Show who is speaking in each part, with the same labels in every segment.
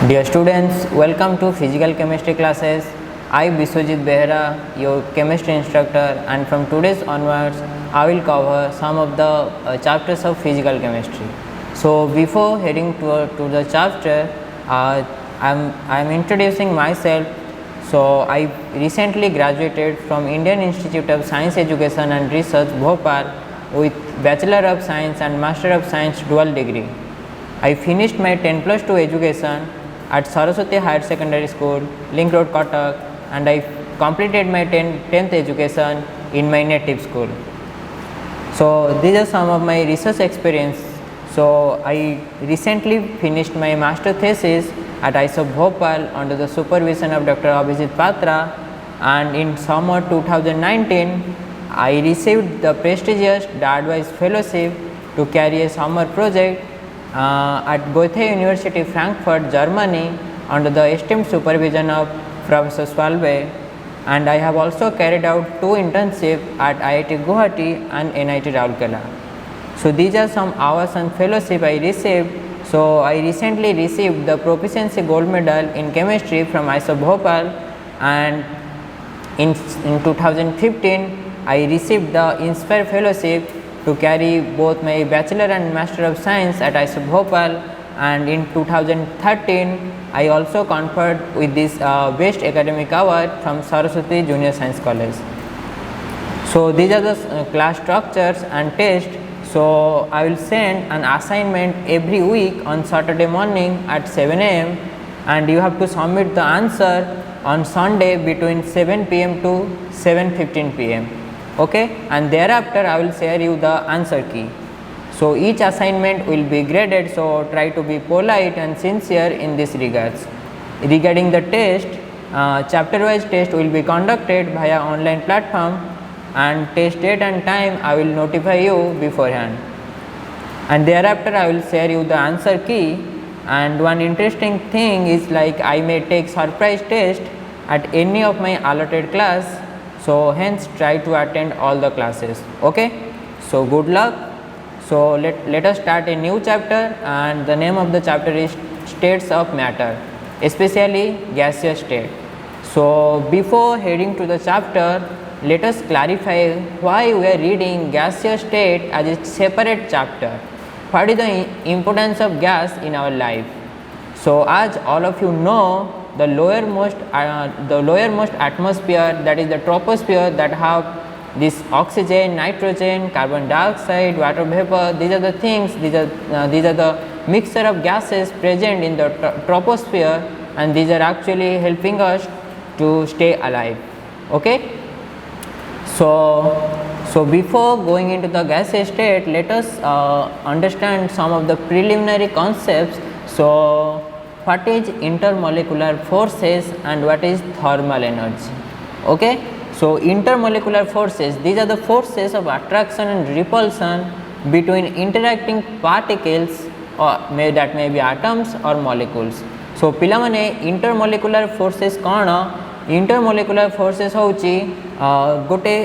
Speaker 1: Dear students, welcome to physical chemistry classes. I Biswajit Behra, your chemistry instructor, and from today's onwards, I will cover some of the chapters of physical chemistry. So before heading to the chapter, I'm introducing myself. So I recently graduated from Indian Institute of Science Education and Research, Bhopal, with Bachelor of Science and Master of Science dual degree. I finished my 10+2 education at Saraswati Higher Secondary School, Link Road, Cuttack, and I completed my 10th education in my native school. So these are some of my research experience. So I recently finished my master thesis at ISO Bhopal under the supervision of Dr. Abhijit Patra, and in summer 2019 I received the prestigious DARDWISE fellowship to carry a summer project at Goethe University, Frankfurt, Germany, under the esteemed supervision of Professor Swalbe, and I have also carried out 2 internships at IIT Guwahati and NIT Rourkela. So these are some awards and fellowship I received. So I recently received the Proficiency Gold Medal in Chemistry from ISO Bhopal, and in 2015 I received the Inspire Fellowship to carry both my Bachelor and Master of Science at ISO Bhopal, and in 2013 I also conferred with this Best Academic Award from Saraswati Junior Science College. So these are the class structures and tests. So I will send an assignment every week on Saturday morning at 7 am, and you have to submit the answer on Sunday between 7 pm to 7:15 pm. Okay, and thereafter I will share you the answer key. So each assignment will be graded, so try to be polite and sincere in this regards. Regarding the test, chapter wise test will be conducted via online platform, and test date and time I will notify you beforehand, and thereafter I will share you the answer key. And one interesting thing is, like, I may take surprise test at any of my allotted class, so hence try to attend all the classes. Okay, so good luck. So let us start a new chapter, and the name of the chapter is states of matter, especially gaseous state. So before heading to the chapter, let us clarify why we are reading gaseous state as a separate chapter. What is the importance of gas in our life? So as all of you know, the lowermost atmosphere, that is the troposphere, that have this oxygen, nitrogen, carbon dioxide, water vapor. These are the things, these are the mixture of gases present in the troposphere, and these are actually helping us to stay alive. Okay, so before going into the gaseous state, let us understand some of the preliminary concepts. So what is intermolecular forces and what is thermal energy? Okay, so intermolecular forces, these are the forces of attraction and repulsion between interacting particles, or that may be atoms or molecules. So पिलामाने intermolecular forces कौन? Intermolecular forces होची गोटे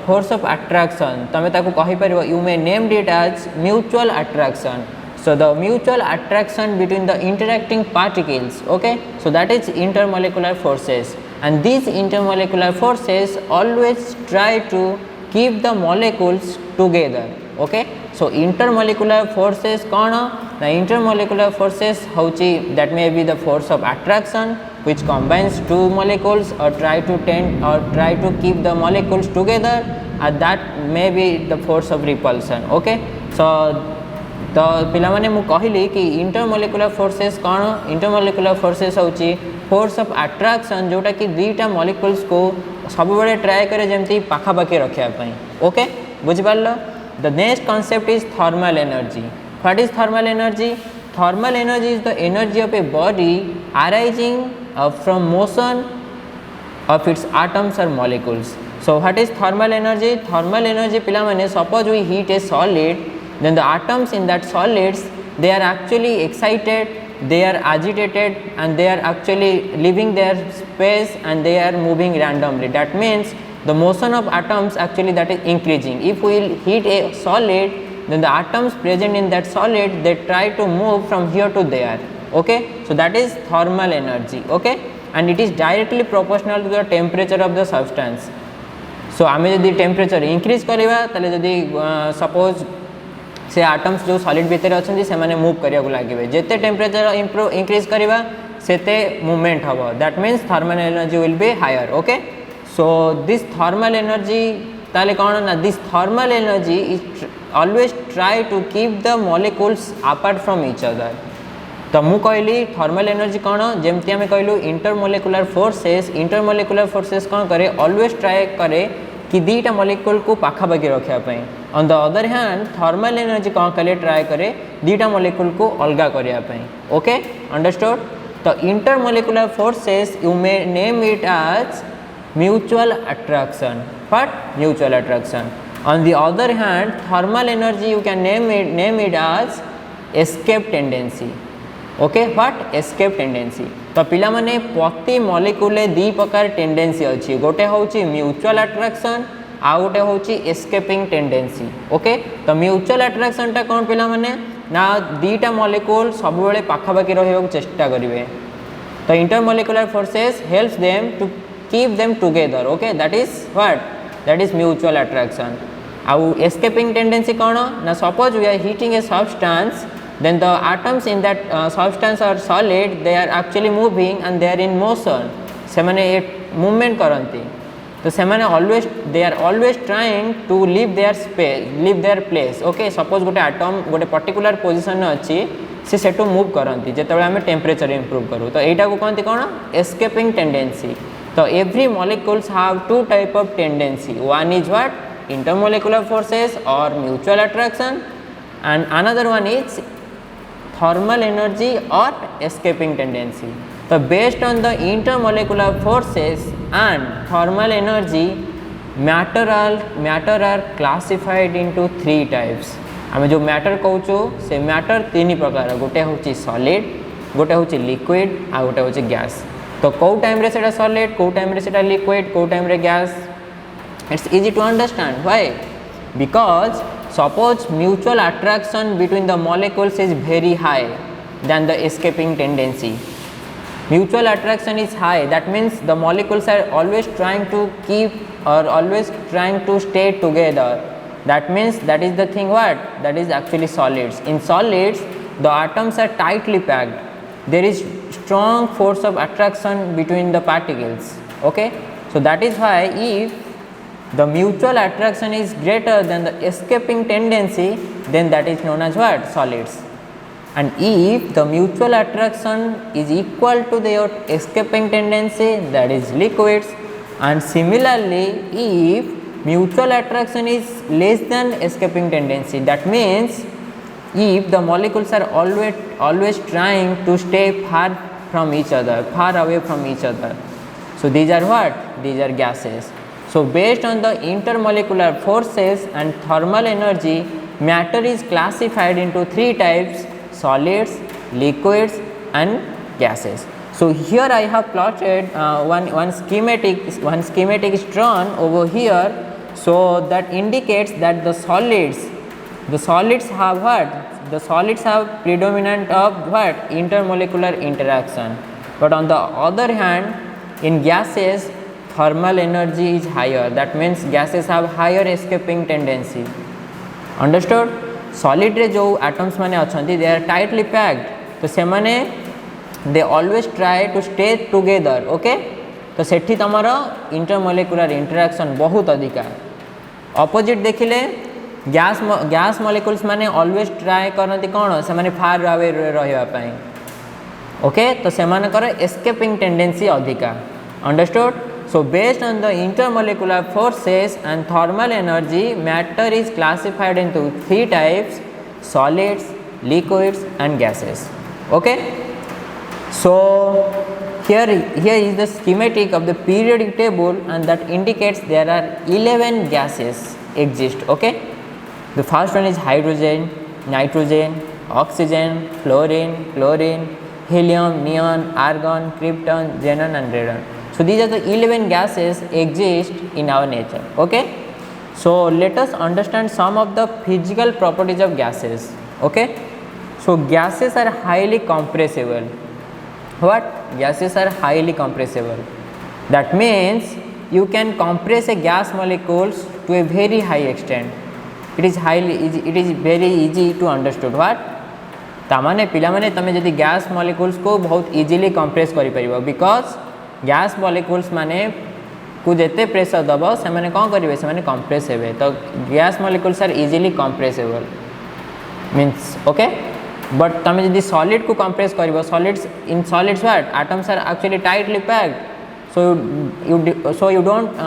Speaker 1: force of attraction, तमे ताकू कहि परिबो, you may named it as mutual attraction. So the mutual attraction between the interacting particles. Okay, so that is intermolecular forces, and these intermolecular forces always try to keep the molecules together. Okay, so intermolecular forces कौन? The intermolecular forces होची, that may be the force of attraction which combines two molecules or try to keep the molecules together, and that may be the force of repulsion. Okay, so तो पिलामाने मु कहली कि intermolecular forces कौन? Intermolecular forces होची force of attraction, जोटा कि दुईटा molecules को सब बड़े ट्राई करे जेमती पाखा पाखी रखिया पई. ओके, बुझ पारलो. The next concept is thermal energy. What is thermal energy? Thermal energy is the energy of a body arising from motion of its atoms or molecules. So what is thermal energy? Thermal energy पिलामाने, suppose we heat a solid, then the atoms in that solids, they are actually excited, they are agitated, and they are actually leaving their space and they are moving randomly. That means the motion of atoms actually that is increasing. If we heat a solid, then the atoms present in that solid, they try to move from here to there. Okay, so that is thermal energy. Okay, and it is directly proportional to the temperature of the substance. So आम जदि temperature increase करवा ताले जदि suppose से atoms जो solid भितर अच्छा से मैंने मूव करने को लगे जिते टेम्परेचर इंक्रीज करवा सेते मूवमेंट हम that means thermal energy will be higher. Okay, so this thermal energy ताले कौन ना this thermal energy is always try to keep the molecules apart from each other. तो मु कहली थर्मल एनर्जी कौन जमती आम कहलु इंटरमोलिकुलर फोर्सेस कौन करे ऑलवेज ट्राए करे कि दीटा मॉलिक्यूल को पाखापाखि रखापी. On the other hand thermal energy कौन कले ट्राए करे दीटा मॉलिक्यूल को अलग करने. Okay, understood. तो intermolecular forces you may name it as mutual attraction. What? Mutual attraction. On the other hand thermal energy you can name it as escape tendency. Okay, what? Escape tendency. तो पिला माने प्रति molecule दी प्रकार tendency अच्छी. गोटे हूँ mutual attraction आ गोटे हूँ एस्केपिंग टेंडेंसी. ओके, तो म्यूचुअल अट्रैक्शन टा कौन पिला माने ना दीटा मॉलिक्यूल सब बेले पाखापाखि रहा चेष्टा करेंगे. तो intermolecular forces helps them to keep them together. Okay, that is what? That is mutual attraction. आउ एस्केपिंग टेंडेंसी कौन ना suppose we are heating a substance, then the atoms in that substance are solid, they are actually moving and they are in motion. से माने movement करती. तो से माने they are always trying to leave their space, leave their place. Okay, suppose गोटे atom गोटे particular position अच्छी से सेटू move करती जिते आम temperature improve करूँ. तो यहाँ को कहते कौन? escaping tendency. तो every molecules have two type of tendency. One is what? Intermolecular forces or mutual attraction, and another one is thermal energy or escaping tendency. So based on the intermolecular forces and thermal energy, matter are classified into three types. आम जो matter कहूँ से matter तीन प्रकार. गोटे हूँ solid, गोटे हूँ लिक्विड आ गोटे हूँ गैस. तो कौ टाइम रे सेटा सॉलिड, कौ टाइम रे सेटा लिक्विड, कौ टाइम रे gas. It's easy to understand. Why? Because suppose mutual attraction between the molecules is very high than the escaping tendency. Mutual attraction is high, that means the molecules are always trying to keep or always trying to stay together. That means that is the thing what? That is actually solids. In solids the atoms are tightly packed. There is strong force of attraction between the particles. Okay, so that is why if the mutual attraction is greater than the escaping tendency, then that is known as what? Solids. And if the mutual attraction is equal to their escaping tendency, that is liquids. And similarly, if mutual attraction is less than escaping tendency, that means if the molecules are always trying to stay far from each other, far away from each other, so these are what? These are gases. So based on the intermolecular forces and thermal energy, matter is classified into three types: solids, liquids and gases. So here I have plotted one schematic is drawn over here, so that indicates that the solids have what? The solids have predominant of what? Intermolecular interaction. But on the other hand, in gases thermal energy is higher. That means gases have higher escaping tendency. Understood? Solid रे जो atoms माने अच्छी they are tightly packed. तो से माने they always try to stay together. Okay? तो सेठी तमारा intermolecular interaction बहुत अधिका. Opposite देखिले गैस molecules माने always try करती कौन से माने far away रहिया पाई. Okay? तो से माने कर escaping tendency अधिका. Understood? So based on the intermolecular forces and thermal energy, matter is classified into three types: solids, liquids and gases. Okay, so here is the schematic of the periodic table, and that indicates there are 11 gases exist. Okay, the first one is hydrogen, nitrogen, oxygen, fluorine, chlorine, helium, neon, argon, krypton, xenon and radon. So these are the 11 gases exist in our nature. Okay, so let us understand some of the physical properties of gases. Okay, So gases are highly compressible. What? Gases are highly compressible. That means you can compress a gas molecules to a very high extent. It is very easy to understood. What? तामाने पिलामाने तमे जदि gas molecules को बहुत easily compress करि परिबो because gas molecules माने को जेते pressure दबो से माने कोन करिवे से माने कंप्रेस हेबे तो gas molecules are easily compressible means okay but तमे जदि सॉलिड को कंप्रेस करिवो solids what atoms are actually tightly packed so you don't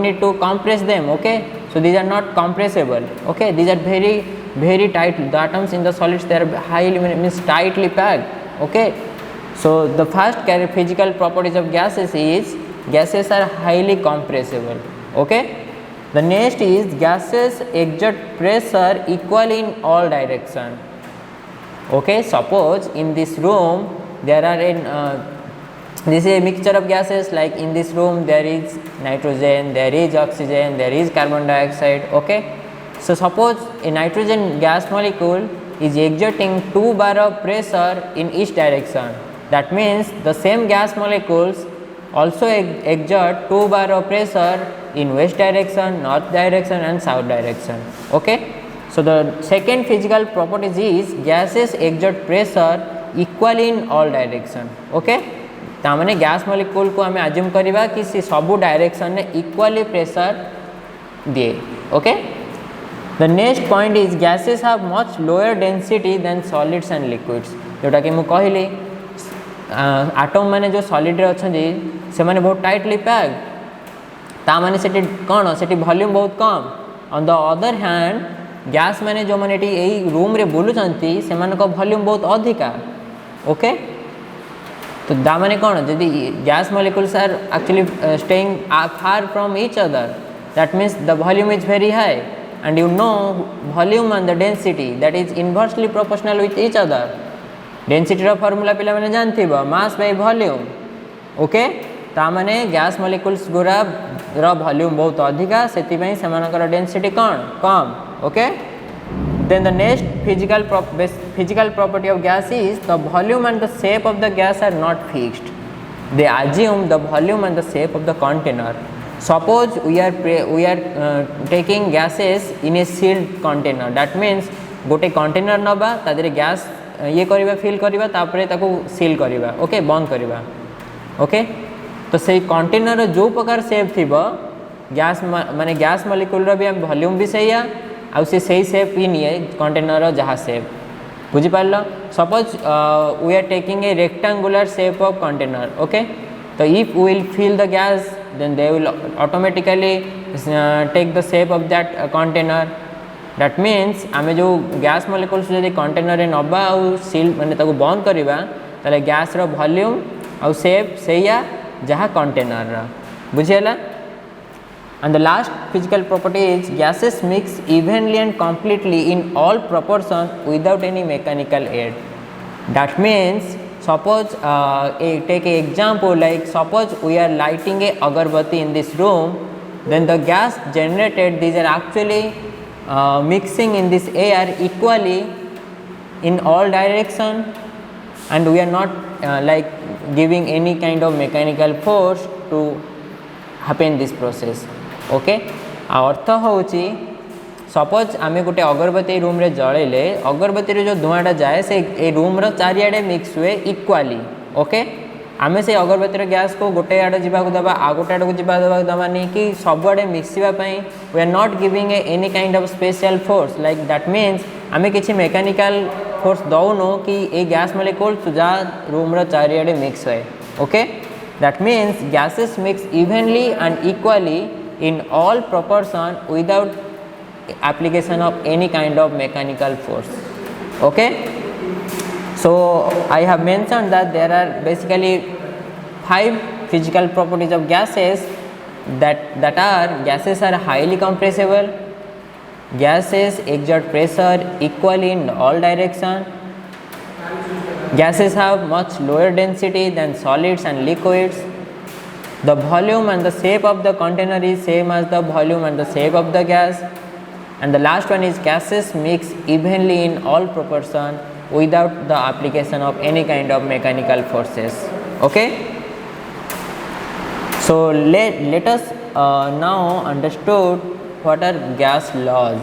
Speaker 1: need to compress them. Okay, so these are not compressible. Okay, these are very tight. The atoms in the solids, they are highly means tightly packed. Okay, so the first physical properties of gases is gases are highly compressible. Okay, the next is gases exert pressure equally in all direction. Okay, suppose in this room there are this is a mixture of gases, like in this room there is nitrogen, there is oxygen, there is carbon dioxide. Okay, so suppose a nitrogen gas molecule is exerting 2 bar of pressure in each direction. That means the same gas molecules also exert 2 bar of pressure in west direction, north direction and south direction. Okay, so the second physical properties is gases exert pressure equally in all direction. Okay, तामाने gas molecule को हमें assume करिबा कि से सबु direction ने equally pressure दिए. Okay, the next point is gases have much lower density than solids and liquids. जोटा कि मु कहली एटम माने जो सॉलिड रे अछंदी से माने बहुत टाइटली पैक्ड ता माने सेटी कोन सेटी वॉल्यूम बहुत कम. On the other hand gas माने जो माने एई रूम रे बुलुचंती से माने को वॉल्यूम बहुत अधिका. ओके, तो दा माने कौन जदि gas molecules are actually staying far from each other that means the volume is very high and you know volume and the density that is inversely proportional with each other. Density रो formula पिला माने जानथिबो mass by volume. Okay, ता माने gas molecules गुरा rho volume बहुत अधिका सेति पई समानकर डेंसिटी कौन कम. Okay, then the next physical property of gas is the volume and the shape of the gas are not fixed. They assume the volume and the shape of the container. Suppose we are taking gases in a sealed container. That means गोटे container नबा तादरे gas ये करिबा fill करिबा तापरे ताको seal करिबा. Okay, बंद करिबा. ओके, तो सेही कंटेनर जो प्रकार शेप थिबो गैस माने गैस मॉलिक्यूल रो भी वॉल्यूम भी सहीया आउ से सही शेप ही नहीं है कंटेनर जहाँ शेप बुझी पार्ल. Suppose we are taking a rectangular shape of container. Okay, तो if we will fill the gas then they will automatically take the shape of that container. That means आमे जो gas molecules जदि container नबा आउ seal माने ताको बंद करिबा ताले गैस रो वॉल्यूम आउ शेप सहीया जहाँ कंटेनर रा बुझियला. And the last physical property is gases mix evenly and completely in all proportions without any mechanical aid. That means suppose take an example, like suppose we are lighting a agarbatti in this room, then the gas generated, these are actually mixing in this air equally in all direction, and we are not like giving any kind of mechanical force to happen this process. Okay, अर्थ हूँ suppose आम गोटे अगरबत्ती room रे जलैले अगरबत्ती जो धुआँटा जाए से ए रूम रो चारिआडे मिक्स हुए इक्वाली. ओके, आम से अगरबत्ती गैस को गोटे आड़े जावाक दबा आ गोटे आड़ को जावाक दबानी कि सबुआड़े मिक्सवाई we are not giving any kind of special force like that means आम किसी मेकानिकल फोर्स दौनु कि ए गैस मॉलिक्यूल जहाँ रूम रो चारिआडे मिक्स हुए. Okay, that means gases mix evenly and equally in all proportion without application of any kind of mechanical force. Okay, so I have mentioned that there are basically 5 physical properties of gases that are gases are highly compressible, gases exert pressure equally in all direction, gases have much lower density than solids and liquids, the volume and the shape of the container is same as the volume and the shape of the gas, and the last one is gases mix evenly in all proportion without the application of any kind of mechanical forces. Okay. So let us now understood what are gas laws.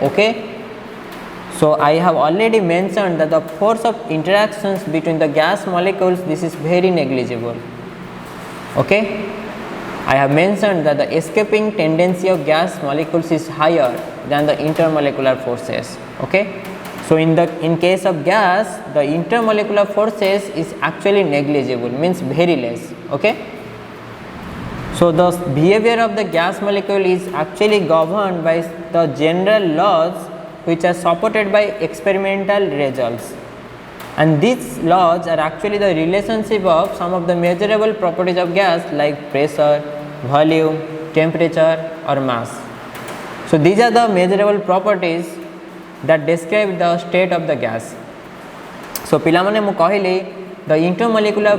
Speaker 1: Okay. So I have already mentioned that the force of interactions between the gas molecules, this is very negligible. Okay. I have mentioned that the escaping tendency of gas molecules is higher than the intermolecular forces. Okay. So in case of gas, the intermolecular forces is actually negligible, means very less. Okay. So the behavior of the gas molecule is actually governed by the general laws which are supported by experimental results, and these laws are actually the relationship of some of the measurable properties of gas like pressure, volume, temperature or mass. So these are the measurable properties that describe the state of the gas. So पिला माने मु कहली the intermolecular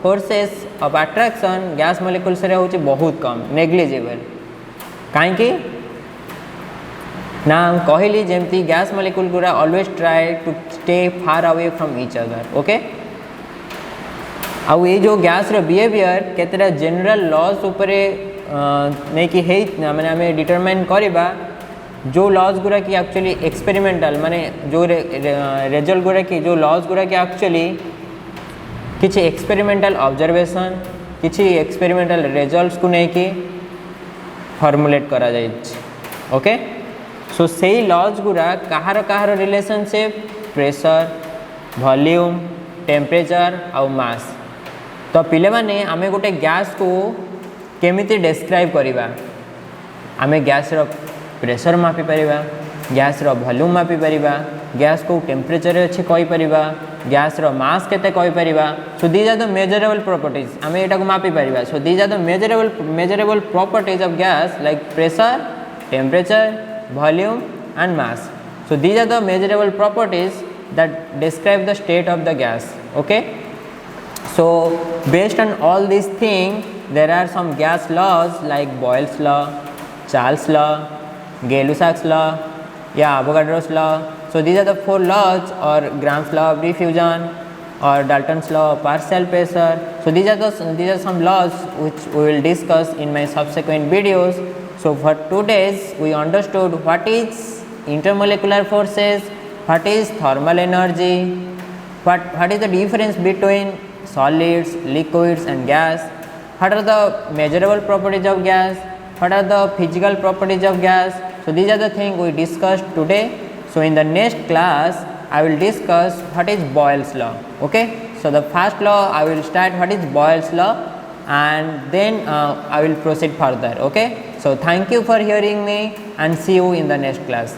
Speaker 1: forces of attraction gas molecules रे होची बहुत कम, negligible. काहे कि ना कहली जेमती गैस मॉलिक्यूल गुरा always try to stay far away from each other. Okay. आउ ये जो गैस रो बिहेवियर केतेरा जनरल लॉज उपरे नहीं कि हे माने हमें डिटरमाइन करबा जो लॉज गुरा की एक्चुअली एक्सपेरिमेंटल माने जो रिजल्ट गुरा की जो लॉज गुरा की एक्चुअली किछि एक्सपेरिमेंटल ऑब्जर्वेशन किछि एक्सपेरिमेंटल रिजल्ट्स को नहीं कि फॉर्मुलेट करा जाय. ओके. सो से लॉज गुरा कहार कहार रिलेशनशिप प्रेशर, वॉल्यूम, टेम्परेचर आउ मास. तो पिले माने आमे गोटे गैस को केमिति डिस्क्राइब करिबा. आमे गैस रो प्रेशर मापी परिबा, गैस रो वॉल्यूम मापी परिबा, गैस को टेम्परेचर अछि कहि परिबा, गैस रो मास केते कहि परिबा. So these are the measurable properties. आमे एटा को मापी परिबा. So these are the measurable properties of gas like pressure, temperature, volume and mass. So these are the measurable properties that describe the state of the gas. Okay. So based on all these things, there are some gas laws like Boyle's law, Charles law, Gay-Lussac's law, Avogadro's law. So these are the 4 laws, or Gram's law of diffusion, or Dalton's law of partial pressure. So these are some laws which we will discuss in my subsequent videos. So for today's we understood what is intermolecular forces, what is thermal energy, what is the difference between solids, liquids and gas, what are the measurable properties of gas, what are the physical properties of gas. So these are the things we discussed today. So in the next class I will discuss what is Boyle's law. Okay. So the first law I will start what is Boyle's law, and then I will proceed further. Okay. So thank you for hearing me and see you in the next class.